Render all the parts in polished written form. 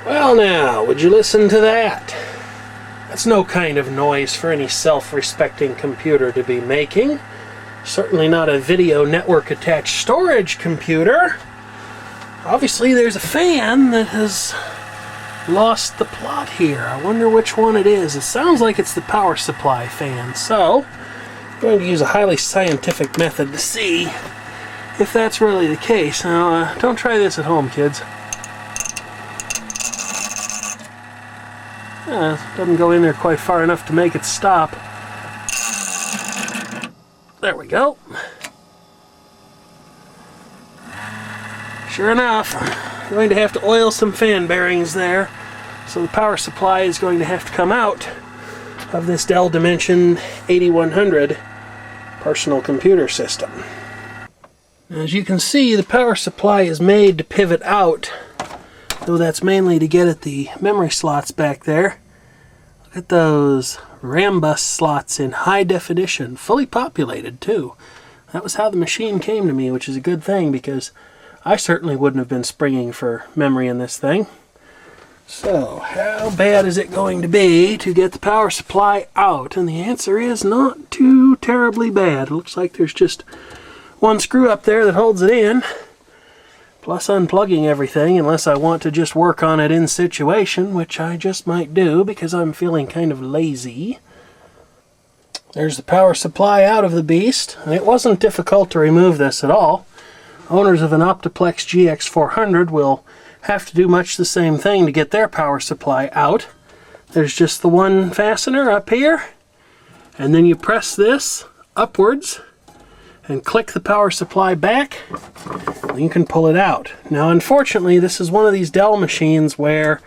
Well now, would you listen to that? That's no kind of noise for any self-respecting computer to be making. Certainly not a video network attached storage computer. Obviously there's a fan that has lost the plot here. I wonder which one it is. It sounds like it's the power supply fan. So, I'm going to use a highly scientific method to see if that's really the case. Now, don't try this at home, kids. It doesn't go in there quite far enough to make it stop. There we go. Sure enough, I'm going to have to oil some fan bearings there. So the power supply is going to have to come out of this Dell Dimension 8100 personal computer system. As you can see, the power supply is made to pivot out, though that's mainly to get at the memory slots back there. Look at those Rambus slots in high definition, fully populated too. That was how the machine came to me, which is a good thing because I certainly wouldn't have been springing for memory in this thing. So, how bad is it going to be to get the power supply out? And the answer is not too terribly bad. It looks like there's just one screw up there that holds it in, plus unplugging everything, unless I want to just work on it in situation, which I just might do because I'm feeling kind of lazy. There's the power supply out of the beast, and it wasn't difficult to remove this at all. Owners of an Optiplex GX400 will have to do much the same thing to get their power supply out. There's just the one fastener up here, and then you press this upwards and click the power supply back, and you can pull it out. Now unfortunately, this is one of these Dell machines where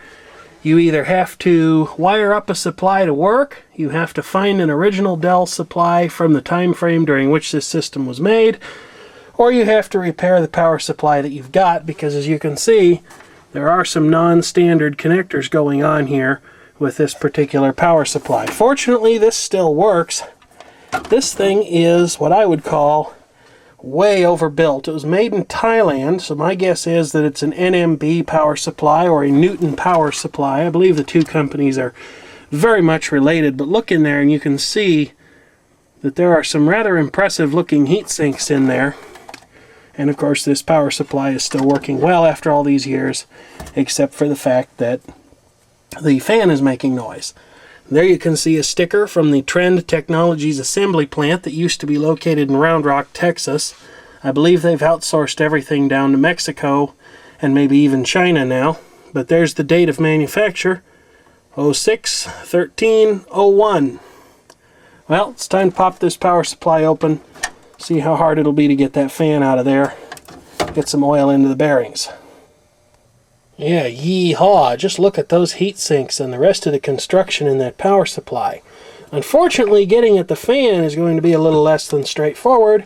you either have to wire up a supply to work, you have to find an original Dell supply from the time frame during which this system was made, or you have to repair the power supply that you've got, because as you can see, there are some non-standard connectors going on here with this particular power supply. Fortunately, this still works. This thing is what I would call way overbuilt. It was made in Thailand, so my guess is that it's an NMB power supply or a Newton power supply. I believe the two companies are very much related, but look in there and you can see that there are some rather impressive looking heat sinks in there. And of course this power supply is still working well after all these years, except for the fact that the fan is making noise. There you can see a sticker from the Trend Technologies assembly plant that used to be located in Round Rock, Texas. I believe they've outsourced everything down to Mexico and maybe even China now. But there's the date of manufacture, 06/13/01. Well, it's time to pop this power supply open, see how hard it'll be to get that fan out of there, get some oil into the bearings. Yeah, yee-haw, just look at those heat sinks and the rest of the construction in that power supply. Unfortunately, getting at the fan is going to be a little less than straightforward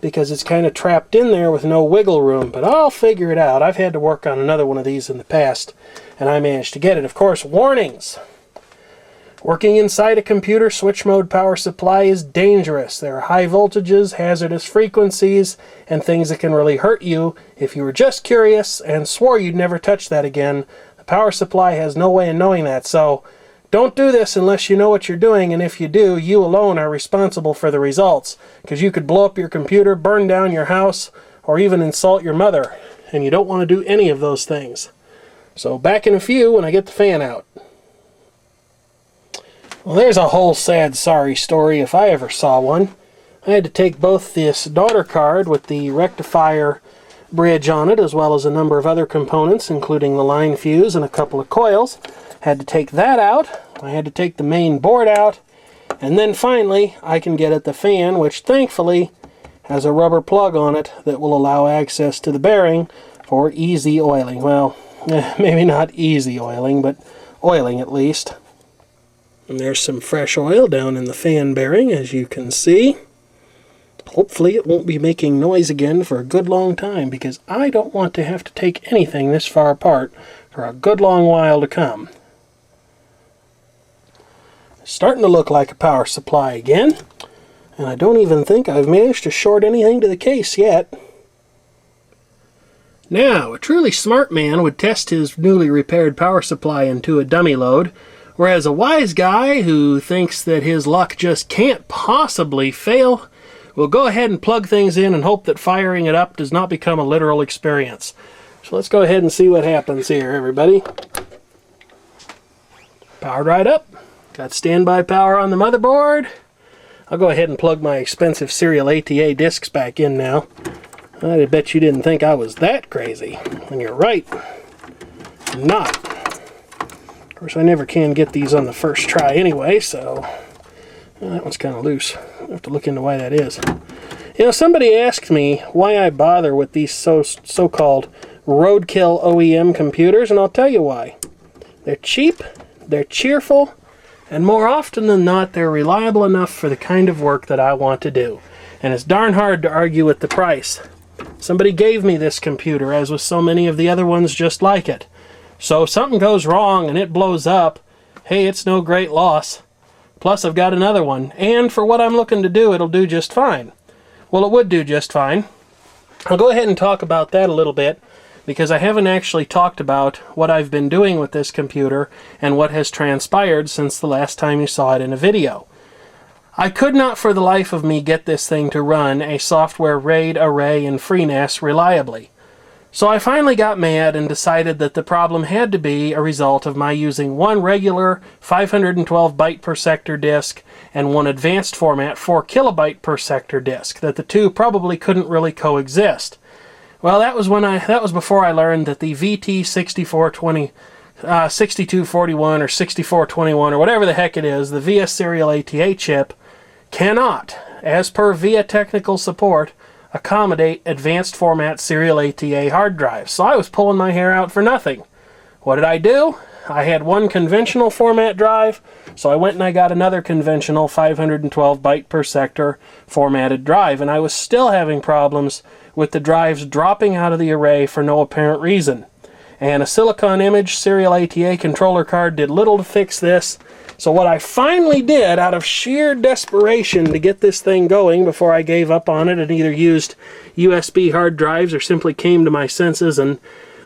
because it's kind of trapped in there with no wiggle room, but I'll figure it out. I've had to work on another one of these in the past, and I managed to get it. Of course, warnings. Working inside a computer switch mode power supply is dangerous. There are high voltages, hazardous frequencies, and things that can really hurt you. If you were just curious and swore you'd never touch that again, the power supply has no way of knowing that. So don't do this unless you know what you're doing, and if you do, you alone are responsible for the results, because you could blow up your computer, burn down your house, or even insult your mother, and you don't want to do any of those things. So back in a few when I get the fan out. Well, there's a whole sad sorry story if I ever saw one. I had to take both this daughter card with the rectifier bridge on it, as well as a number of other components, including the line fuse and a couple of coils. Had to take that out. I had to take the main board out. And then finally, I can get at the fan, which thankfully has a rubber plug on it that will allow access to the bearing for easy oiling. Well, maybe not easy oiling, but oiling at least. And there's some fresh oil down in the fan bearing, as you can see. Hopefully it won't be making noise again for a good long time, because I don't want to have to take anything this far apart for a good long while to come. It's starting to look like a power supply again, and I don't even think I've managed to short anything to the case yet. Now, a truly smart man would test his newly repaired power supply into a dummy load, whereas a wise guy who thinks that his luck just can't possibly fail will go ahead and plug things in and hope that firing it up does not become a literal experience. So let's go ahead and see what happens here, everybody. Powered right up. Got standby power on the motherboard. I'll go ahead and plug my expensive serial ATA discs back in now. I bet you didn't think I was that crazy. And you're right. I'm not. Of course, I never can get these on the first try anyway, so... that one's kind of loose. I'll have to look into why that is. You know, somebody asked me why I bother with these so-called roadkill OEM computers, and I'll tell you why. They're cheap, they're cheerful, and more often than not, they're reliable enough for the kind of work that I want to do. And it's darn hard to argue with the price. Somebody gave me this computer, as with so many of the other ones just like it. So if something goes wrong and it blows up, hey, it's no great loss. Plus, I've got another one, and for what I'm looking to do, it'll do just fine. Well, it would do just fine. I'll go ahead and talk about that a little bit, because I haven't actually talked about what I've been doing with this computer and what has transpired since the last time you saw it in a video. I could not for the life of me get this thing to run a software RAID, array, and FreeNAS reliably. So I finally got mad and decided that the problem had to be a result of my using one regular 512 byte per sector disk and one advanced format 4 kilobyte per sector disk, that the two probably couldn't really coexist. Well, that was before I learned that the VT6420 6241 or 6421 or whatever the heck it is, the VIA serial ATA chip cannot, as per VIA technical support, accommodate advanced format serial ATA hard drives. So I was pulling my hair out for nothing. What did I do? I had one conventional format drive, so I went and I got another conventional 512 byte per sector formatted drive, and I was still having problems with the drives dropping out of the array for no apparent reason. And a Silicon Image serial ATA controller card did little to fix this. So what I finally did, out of sheer desperation to get this thing going before I gave up on it and either used USB hard drives or simply came to my senses and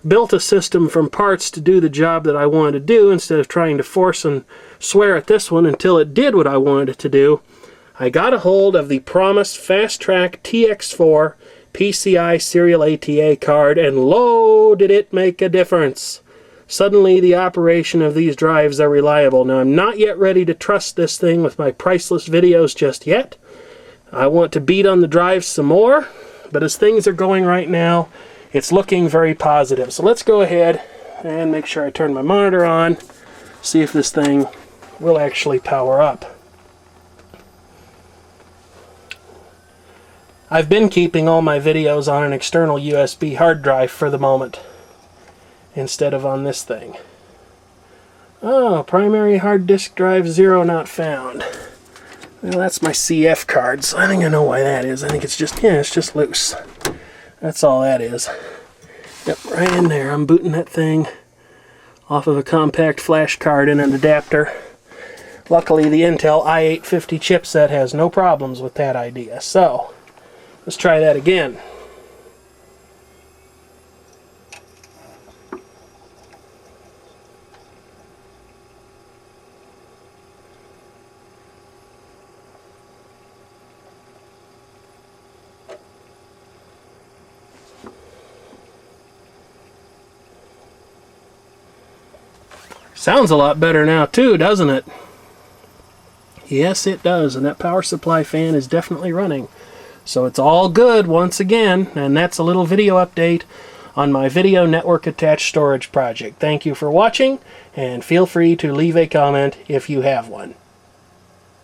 built a system from parts to do the job that I wanted to do instead of trying to force and swear at this one until it did what I wanted it to do, I got a hold of the promised Fast Track TX4 PCI serial ATA card, and lo, did it make a difference. Suddenly the operation of these drives are reliable. Now, I'm not yet ready to trust this thing with my priceless videos just yet. I want to beat on the drives some more, but as things are going right now, it's looking very positive. So let's go ahead and make sure I turn my monitor on, see if this thing will actually power up. I've been keeping all my videos on an external USB hard drive for the moment, instead of on this thing. Oh, primary hard disk drive 0 not found. Well, that's my CF card, so I think I know why that is. I think it's just, yeah, it's just loose. That's all that is. Yep, right in there. I'm booting that thing off of a compact flash card and an adapter. Luckily, the Intel i850 chipset has no problems with that idea. So, let's try that again. Sounds a lot better now too, doesn't it? Yes, it does, and that power supply fan is definitely running. So it's all good once again, and that's a little video update on my video network attached storage project. Thank you for watching, and feel free to leave a comment if you have one.